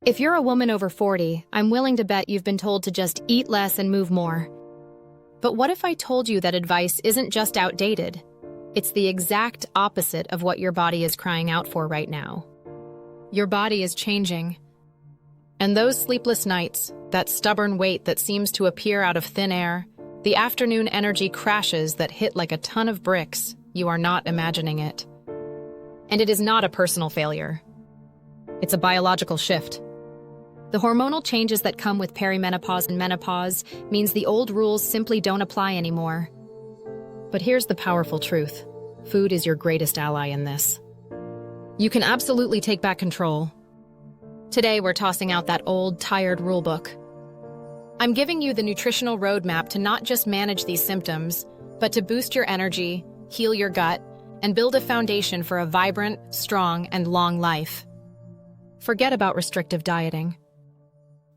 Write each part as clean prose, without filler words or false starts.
If you're a woman over 40, I'm willing to bet you've been told to just eat less and move more. But what if I told you that advice isn't just outdated? It's the exact opposite of what your body is crying out for right now. Your body is changing. And those sleepless nights, that stubborn weight that seems to appear out of thin air, the afternoon energy crashes that hit like a ton of bricks, you are not imagining it. And it is not a personal failure. It's a biological shift. The hormonal changes that come with perimenopause and menopause means the old rules simply don't apply anymore. But here's the powerful truth. Food is your greatest ally in this. You can absolutely take back control. Today, we're tossing out that old, tired rulebook. I'm giving you the nutritional roadmap to not just manage these symptoms, but to boost your energy, heal your gut, and build a foundation for a vibrant, strong, and long life. Forget about restrictive dieting.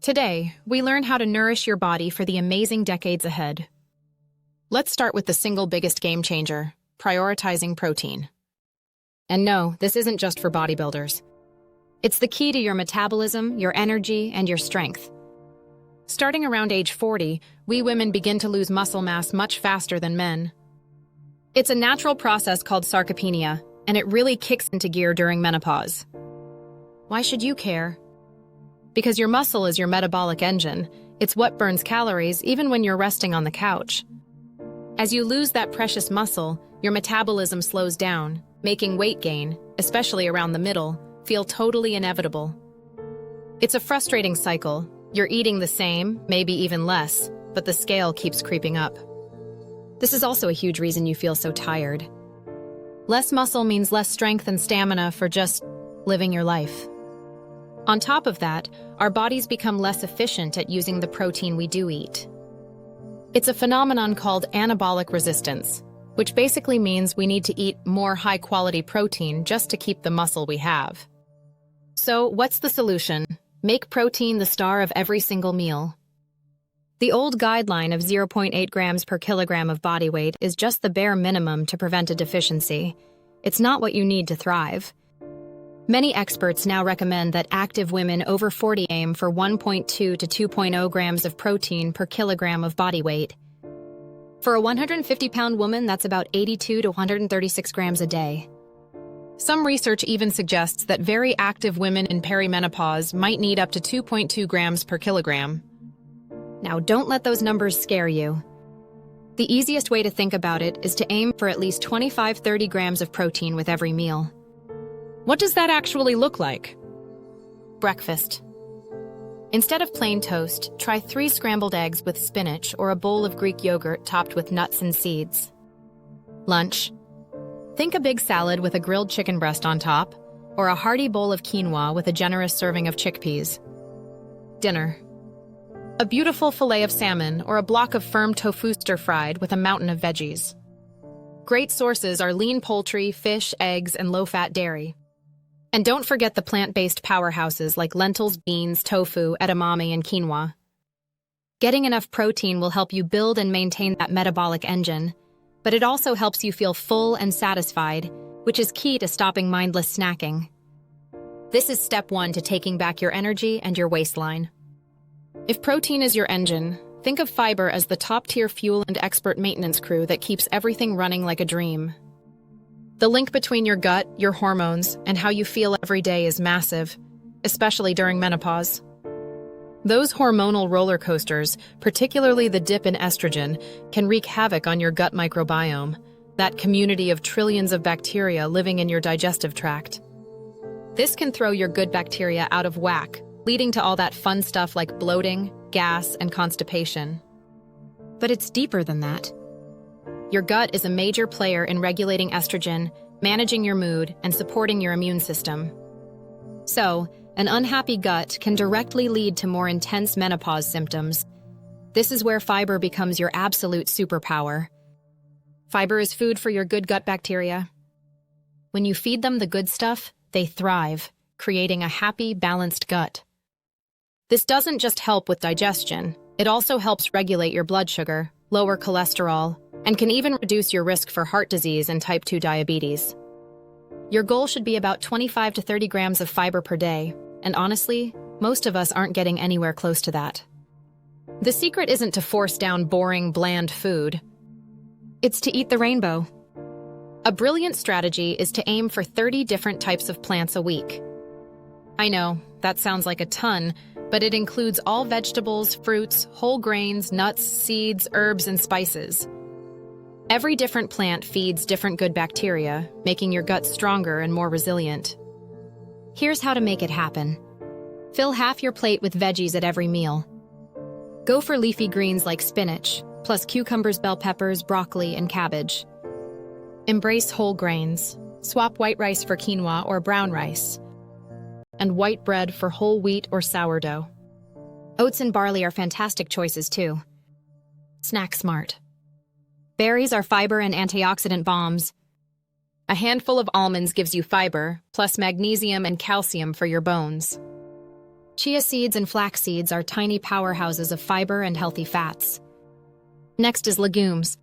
Today, we learn how to nourish your body for the amazing decades ahead. Let's start with the single biggest game changer, prioritizing protein. And no, this isn't just for bodybuilders. It's the key to your metabolism, your energy, and your strength. Starting around age 40, we women begin to lose muscle mass much faster than men. It's a natural process called sarcopenia, and it really kicks into gear during menopause. Why should you care? Because your muscle is your metabolic engine. It's what burns calories even when you're resting on the couch. As you lose that precious muscle, your metabolism slows down, making weight gain, especially around the middle, feel totally inevitable. It's a frustrating cycle. You're eating the same, maybe even less, but the scale keeps creeping up. This is also a huge reason you feel so tired. Less muscle means less strength and stamina for just living your life. On top of that, our bodies become less efficient at using the protein we do eat. It's a phenomenon called anabolic resistance, which basically means we need to eat more high-quality protein just to keep the muscle we have. So, what's the solution? Make protein the star of every single meal. The old guideline of 0.8 grams per kilogram of body weight is just the bare minimum to prevent a deficiency. It's not what you need to thrive. Many experts now recommend that active women over 40 aim for 1.2 to 2.0 grams of protein per kilogram of body weight. For a 150-pound woman, that's about 82 to 136 grams a day. Some research even suggests that very active women in perimenopause might need up to 2.2 grams per kilogram. Now, don't let those numbers scare you. The easiest way to think about it is to aim for at least 25-30 grams of protein with every meal. What does that actually look like? Breakfast. Instead of plain toast, try 3 scrambled eggs with spinach or a bowl of Greek yogurt topped with nuts and seeds. Lunch. Think a big salad with a grilled chicken breast on top, or a hearty bowl of quinoa with a generous serving of chickpeas. Dinner. A beautiful fillet of salmon or a block of firm tofu stir-fried with a mountain of veggies. Great sources are lean poultry, fish, eggs, and low-fat dairy. And don't forget the plant-based powerhouses like lentils, beans, tofu, edamame, and quinoa. Getting enough protein will help you build and maintain that metabolic engine, but it also helps you feel full and satisfied, which is key to stopping mindless snacking. This is step 1 to taking back your energy and your waistline. If protein is your engine, think of fiber as the top-tier fuel and expert maintenance crew that keeps everything running like a dream. The link between your gut, your hormones, and how you feel every day is massive, especially during menopause. Those hormonal roller coasters, particularly the dip in estrogen, can wreak havoc on your gut microbiome, that community of trillions of bacteria living in your digestive tract. This can throw your good bacteria out of whack, leading to all that fun stuff like bloating, gas, and constipation. But it's deeper than that. Your gut is a major player in regulating estrogen, managing your mood, and supporting your immune system. So, an unhappy gut can directly lead to more intense menopause symptoms. This is where fiber becomes your absolute superpower. Fiber is food for your good gut bacteria. When you feed them the good stuff, they thrive, creating a happy, balanced gut. This doesn't just help with digestion, it also helps regulate your blood sugar, lower cholesterol, and can even reduce your risk for heart disease and type 2 diabetes. Your goal should be about 25 to 30 grams of fiber per day, and honestly, most of us aren't getting anywhere close to that. The secret isn't to force down boring, bland food. It's to eat the rainbow. A brilliant strategy is to aim for 30 different types of plants a week. I know, that sounds like a ton, but it includes all vegetables, fruits, whole grains, nuts, seeds, herbs, and spices. Every different plant feeds different good bacteria, making your gut stronger and more resilient. Here's how to make it happen. Fill half your plate with veggies at every meal. Go for leafy greens like spinach, plus cucumbers, bell peppers, broccoli, and cabbage. Embrace whole grains. Swap white rice for quinoa or brown rice, and white bread for whole wheat or sourdough. Oats and barley are fantastic choices too. Snack smart. Berries are fiber and antioxidant bombs. A handful of almonds gives you fiber, plus magnesium and calcium for your bones. Chia seeds and flax seeds are tiny powerhouses of fiber and healthy fats. Next is legumes.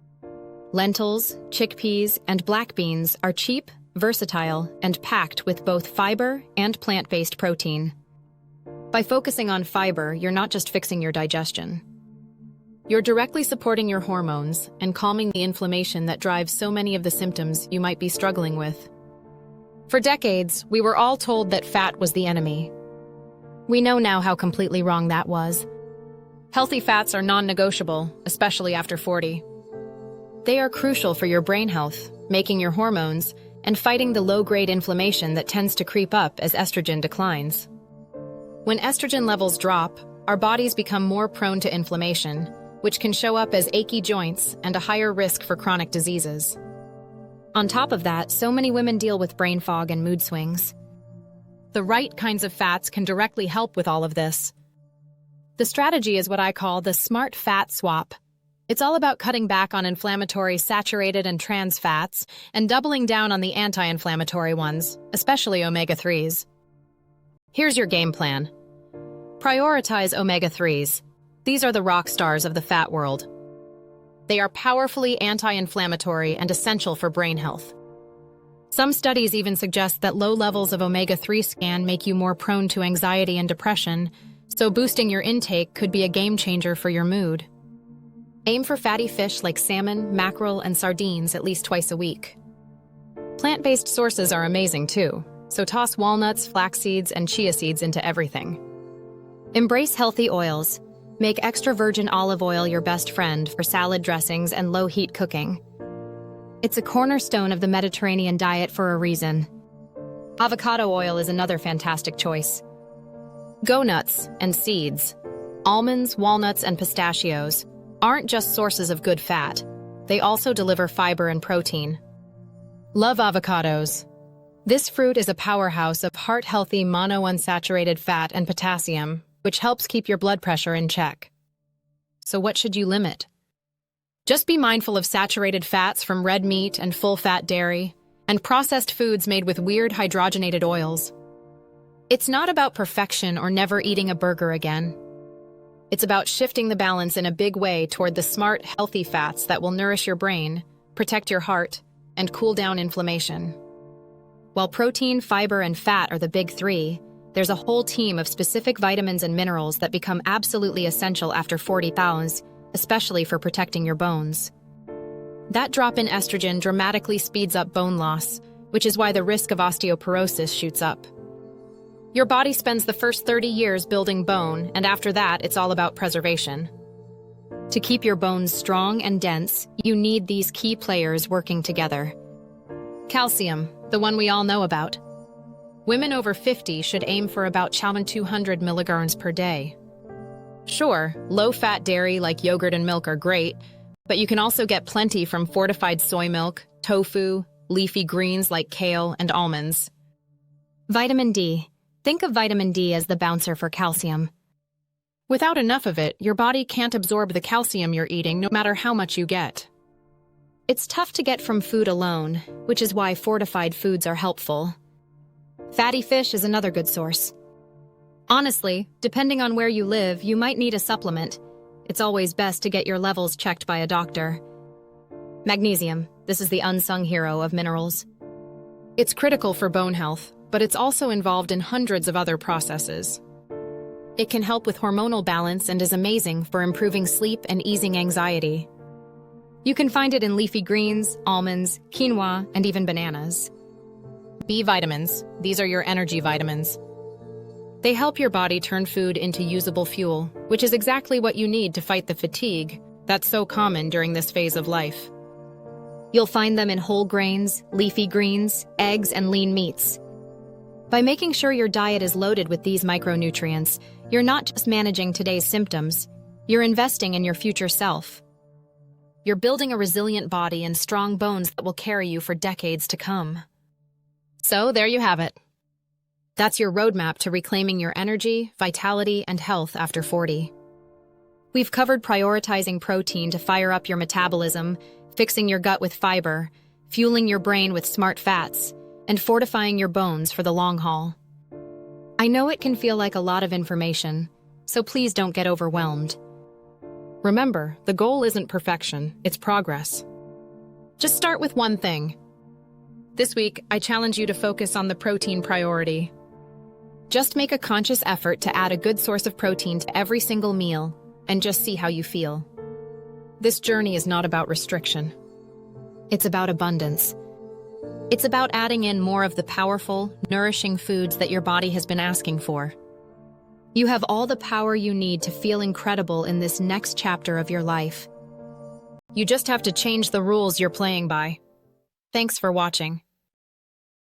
Lentils, chickpeas, and black beans are cheap, versatile, and packed with both fiber and plant-based protein. By focusing on fiber, you're not just fixing your digestion. You're directly supporting your hormones and calming the inflammation that drives so many of the symptoms you might be struggling with. For decades, we were all told that fat was the enemy. We know now how completely wrong that was. Healthy fats are non-negotiable, especially after 40. They are crucial for your brain health, making your hormones, and fighting the low-grade inflammation that tends to creep up as estrogen declines. When estrogen levels drop, our bodies become more prone to inflammation, which can show up as achy joints and a higher risk for chronic diseases. On top of that, so many women deal with brain fog and mood swings. The right kinds of fats can directly help with all of this. The strategy is what I call the smart fat swap. It's all about cutting back on inflammatory saturated and trans fats and doubling down on the anti-inflammatory ones, especially omega-3s. Here's your game plan. Prioritize omega-3s. These are the rock stars of the fat world. They are powerfully anti-inflammatory and essential for brain health. Some studies even suggest that low levels of omega-3 can make you more prone to anxiety and depression, so boosting your intake could be a game changer for your mood. Aim for fatty fish like salmon, mackerel, and sardines at least twice a week. Plant-based sources are amazing too, so toss walnuts, flax seeds, and chia seeds into everything. Embrace healthy oils. Make extra virgin olive oil your best friend for salad dressings and low-heat cooking. It's a cornerstone of the Mediterranean diet for a reason. Avocado oil is another fantastic choice. Go nuts and seeds. Almonds, walnuts, and pistachios aren't just sources of good fat. They also deliver fiber and protein. Love avocados. This fruit is a powerhouse of heart-healthy monounsaturated fat and potassium, which helps keep your blood pressure in check. So what should you limit? Just be mindful of saturated fats from red meat and full-fat dairy, and processed foods made with weird hydrogenated oils. It's not about perfection or never eating a burger again. It's about shifting the balance in a big way toward the smart, healthy fats that will nourish your brain, protect your heart, and cool down inflammation. While protein, fiber, and fat are the big three, there's a whole team of specific vitamins and minerals that become absolutely essential after 40 pounds, especially for protecting your bones. That drop in estrogen dramatically speeds up bone loss, which is why the risk of osteoporosis shoots up. Your body spends the first 30 years building bone, and after that, it's all about preservation. To keep your bones strong and dense, you need these key players working together. Calcium, the one we all know about. Women over 50 should aim for about 200 milligrams per day. Sure, low-fat dairy like yogurt and milk are great, but you can also get plenty from fortified soy milk, tofu, leafy greens like kale, and almonds. Vitamin D. Think of vitamin D as the bouncer for calcium. Without enough of it, your body can't absorb the calcium you're eating no matter how much you get. It's tough to get from food alone, which is why fortified foods are helpful. Fatty fish is another good source. Honestly, depending on where you live, you might need a supplement. It's always best to get your levels checked by a doctor. Magnesium. This is the unsung hero of minerals. It's critical for bone health, but it's also involved in hundreds of other processes. It can help with hormonal balance and is amazing for improving sleep and easing anxiety. You can find it in leafy greens, almonds, quinoa, and even bananas. B vitamins. These are your energy vitamins. They help your body turn food into usable fuel, which is exactly what you need to fight the fatigue that's so common during this phase of life. You'll find them in whole grains, leafy greens, eggs, and lean meats. By making sure your diet is loaded with these micronutrients, you're not just managing today's symptoms, you're investing in your future self. You're building a resilient body and strong bones that will carry you for decades to come. So there you have it. That's your roadmap to reclaiming your energy, vitality, and health after 40. We've covered prioritizing protein to fire up your metabolism, fixing your gut with fiber, fueling your brain with smart fats, and fortifying your bones for the long haul. I know it can feel like a lot of information, so please don't get overwhelmed. Remember, the goal isn't perfection, it's progress. Just start with one thing. This week, I challenge you to focus on the protein priority. Just make a conscious effort to add a good source of protein to every single meal, and just see how you feel. This journey is not about restriction. It's about abundance. It's about adding in more of the powerful, nourishing foods that your body has been asking for. You have all the power you need to feel incredible in this next chapter of your life. You just have to change the rules you're playing by. Thanks for watching.